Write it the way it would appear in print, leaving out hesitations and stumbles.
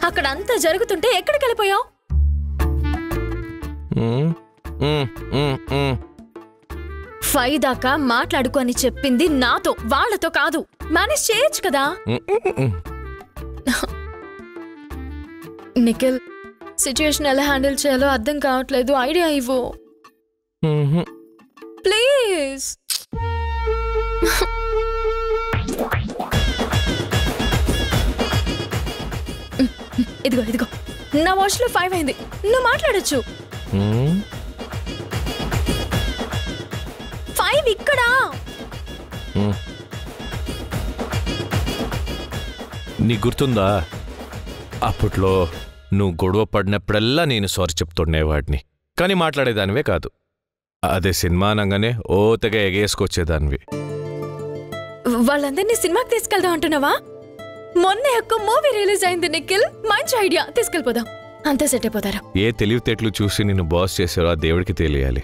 అక్కడ అంతా జరుగుతుంటే ఎక్కడికి వెళ్ళిపోయావు? 5 దాకా మాట్లాడుకో అని చెప్పింది నాతో, వాళ్ళతో కాదు. మేనేజ్ చేయొచ్చు కదా. నిఖిల్, సిచ్యుయేషన్ ఎలా హ్యాండిల్ చేయాలో అర్థం కావట్లేదు. ఐడియా ఇవ్వు ప్లీజ్. ఇదిగో నా వాచ్ లో 5 అయింది. నువ్వు మాట్లాడొచ్చు. 5 ఇక్కడ. నీ గుర్తుందా, అప్పట్లో నువ్వు గొడవ పడినప్పుడల్లా నేను సారీ చెప్తుండేవాడిని, కానీ మాట్లాడేదానివే కాదు. అదే సినిమా అనగానే ఓతగా ఎగేసుకొచ్చేదానివి. వాళ్ళందరినీ సినిమాకి తీసుకెళ్దాం అంటున్నావా? మొన్న ఒక మూవీ రిలీజ్ అయింది నిఖిల్, మంచి ఐడియా, తీసుకెళ్ళిపోదాం. అంతా సెట్ అయిపోతారు. ఏ తెలివితేటలు చూసి నిన్ను బాస్ చేసారో ఆ దేవుడికి తెలియాలి.